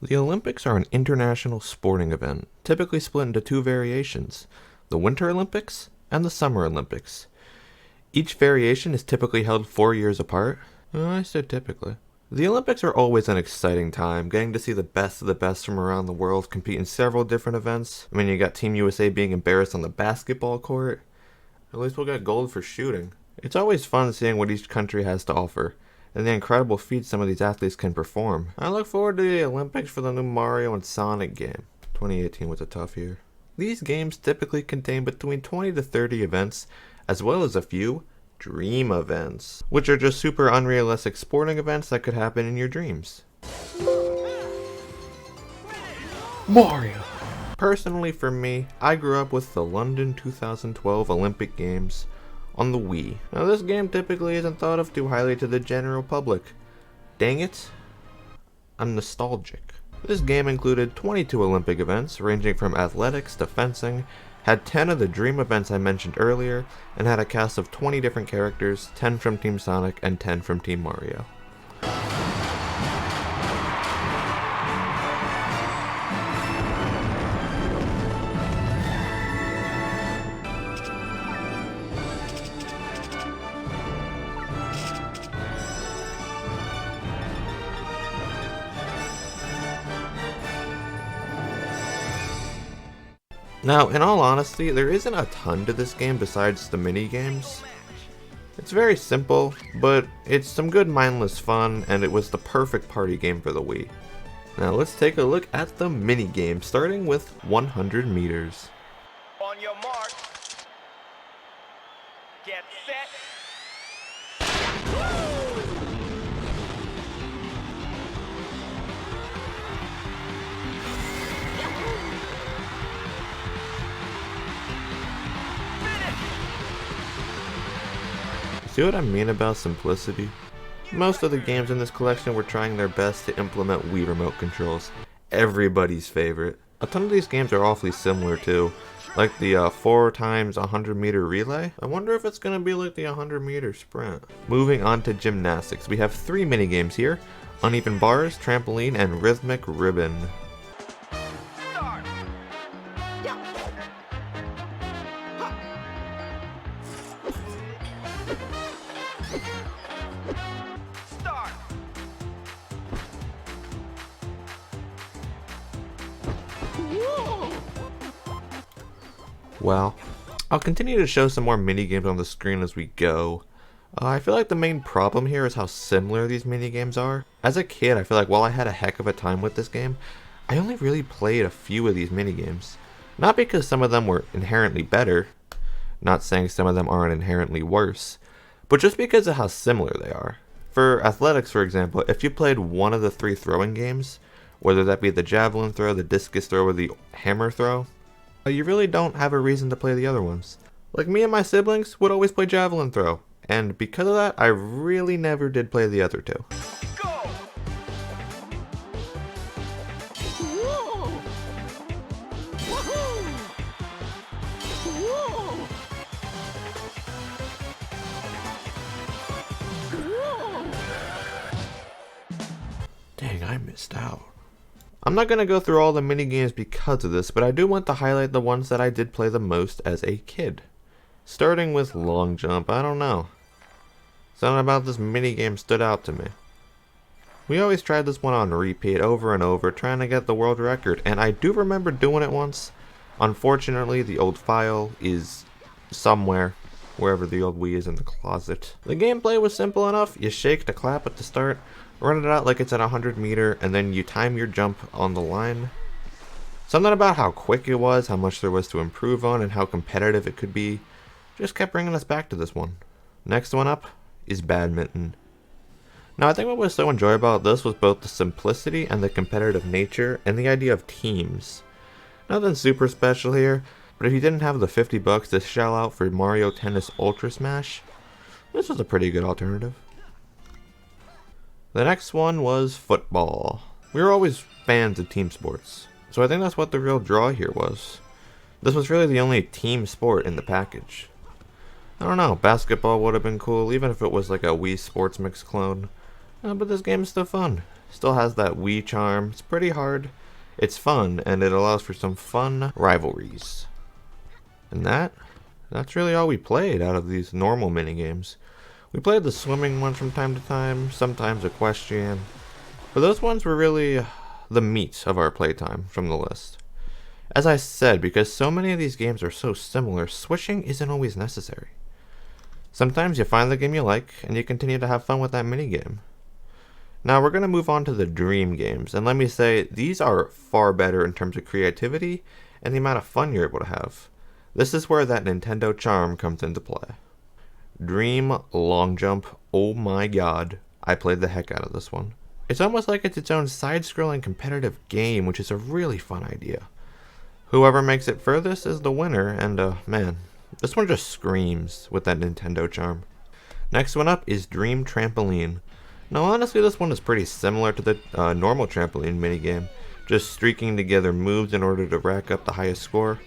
The Olympics are an international sporting event, typically split into two variations, the Winter Olympics and the Summer Olympics. Each variation is typically held 4 years apart. I said typically. The Olympics are always an exciting time, getting to see the best of the best from around the world compete in several different events. I mean, you got Team USA being embarrassed on the basketball court. At least we'll get gold for shooting. It's always fun seeing what each country has to offer, and the incredible feats some of these athletes can perform. I look forward to the Olympics for the new Mario and Sonic game. 2018 was a tough year. These games typically contain between 20 to 30 events, as well as a few dream events, which are just super unrealistic sporting events that could happen in your dreams. Mario! Personally for me, I grew up with the London 2012 Olympic Games on the Wii. Now this game typically isn't thought of too highly to the general public. Dang it, I'm nostalgic. This game included 22 Olympic events, ranging from athletics to fencing, had 10 of the dream events I mentioned earlier, and had a cast of 20 different characters, 10 from Team Sonic and 10 from Team Mario. Now, in all honesty, there isn't a ton to this game besides the mini-games. It's very simple, but it's some good mindless fun, and it was the perfect party game for the Wii. Now let's take a look at the mini-game, starting with 100 meters. On your mark, get set. See what I mean about simplicity? Most of the games in this collection were trying their best to implement Wii remote controls, everybody's favorite. A ton of these games are awfully similar too, like the 4 times 100 meter relay. I wonder if it's gonna be like the 100 meter sprint. Moving on to gymnastics, we have 3 minigames here, uneven bars, trampoline, and rhythmic ribbon. Start. Start. Well, I'll continue to show some more minigames on the screen as we go. I feel like the main problem here is how similar these minigames are. As a kid, I feel like while I had a heck of a time with this game, I only really played a few of these minigames. Not because some of them were inherently better, not saying some of them aren't inherently worse, but just because of how similar they are. For athletics, for example, if you played one of the 3 throwing games, whether that be the javelin throw, the discus throw, or the hammer throw, you really don't have a reason to play the other ones. Like me and my siblings would always play javelin throw, and because of that, I really never did play the other 2. Go. Dang, I missed out. I'm not going to go through all the minigames because of this, but I do want to highlight the ones that I did play the most as a kid. Starting with long jump, I don't know. Something about this minigame stood out to me. We always tried this one on repeat over and over, trying to get the world record, and I do remember doing it once. Unfortunately, the old file is somewhere, wherever the old Wii is in the closet. The gameplay was simple enough. You shake to clap at the start, run it out like it's at 100 meter, and then you time your jump on the line. Something about how quick it was, how much there was to improve on, and how competitive it could be, just kept bringing us back to this one. Next one up is badminton. Now I think what was so enjoyable about this was both the simplicity and the competitive nature, and the idea of teams. Nothing super special here, but if you didn't have the $50 to shell out for Mario Tennis Ultra Smash, this was a pretty good alternative. The next one was football. We were always fans of team sports, so I think that's what the real draw here was. This was really the only team sport in the package. I don't know, basketball would have been cool, even if it was like a Wii Sports Mix clone. But this game is still fun. Still has that Wii charm. It's pretty hard. It's fun, and it allows for some fun rivalries. And that's really all we played out of these normal minigames. We played the swimming ones from time to time, sometimes equestrian, but those ones were really the meat of our playtime from the list. As I said, because so many of these games are so similar, switching isn't always necessary. Sometimes you find the game you like, and you continue to have fun with that minigame. Now we're going to move on to the dream games, and let me say, these are far better in terms of creativity and the amount of fun you're able to have. This is where that Nintendo charm comes into play. Dream Long Jump, oh my god, I played the heck out of this one. It's almost like it's its own side-scrolling competitive game, which is a really fun idea. Whoever makes it furthest is the winner, and man, this one just screams with that Nintendo charm. Next one up is Dream Trampoline. Now honestly, this one is pretty similar to the normal trampoline minigame, just streaking together moves in order to rack up the highest score.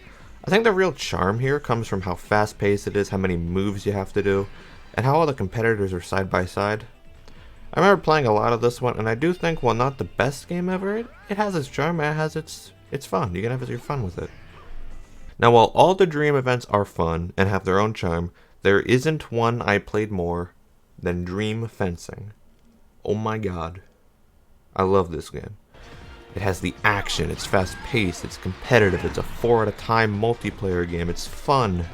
I think the real charm here comes from how fast-paced it is, how many moves you have to do, and how all the competitors are side by side. I remember playing a lot of this one, and I do think, while not the best game ever, it has its charm, and it has it's fun. You can have your fun with it. Now, while all the Dream events are fun and have their own charm, there isn't one I played more than Dream Fencing. Oh my god. I love this game. It has the action, it's fast-paced, it's competitive, it's a 4 at a time multiplayer game, it's fun.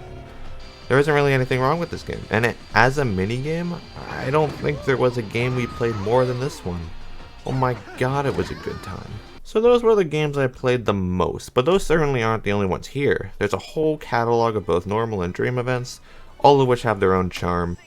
There isn't really anything wrong with this game, and as a minigame, I don't think there was a game we played more than this one. Oh my god, it was a good time. So those were the games I played the most, but those certainly aren't the only ones here. There's a whole catalog of both normal and Dream events, all of which have their own charm.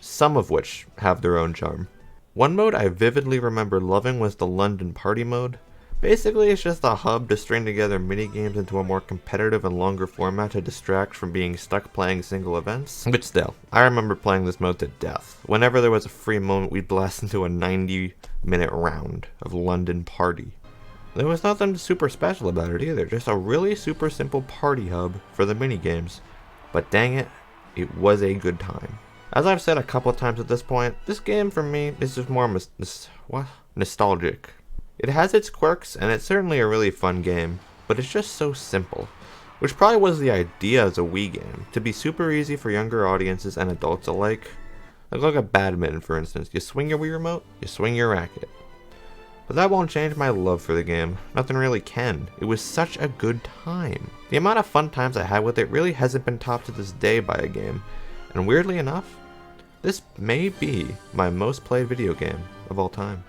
Some of which have their own charm. One mode I vividly remember loving was the London Party mode. Basically, it's just a hub to string together minigames into a more competitive and longer format to distract from being stuck playing single events. But still, I remember playing this mode to death. Whenever there was a free moment, we'd blast into a 90-minute round of London Party. There was nothing super special about it either, just a really super simple party hub for the minigames. But dang it, it was a good time. As I've said a couple of times at this point, this game for me is just more nostalgic. It has its quirks, and it's certainly a really fun game, but it's just so simple. Which probably was the idea as a Wii game, to be super easy for younger audiences and adults alike. Like look at badminton, for instance. You swing your Wii remote, you swing your racket. But that won't change my love for the game. Nothing really can. It was such a good time. The amount of fun times I had with it really hasn't been topped to this day by a game. And weirdly enough, this may be my most played video game of all time.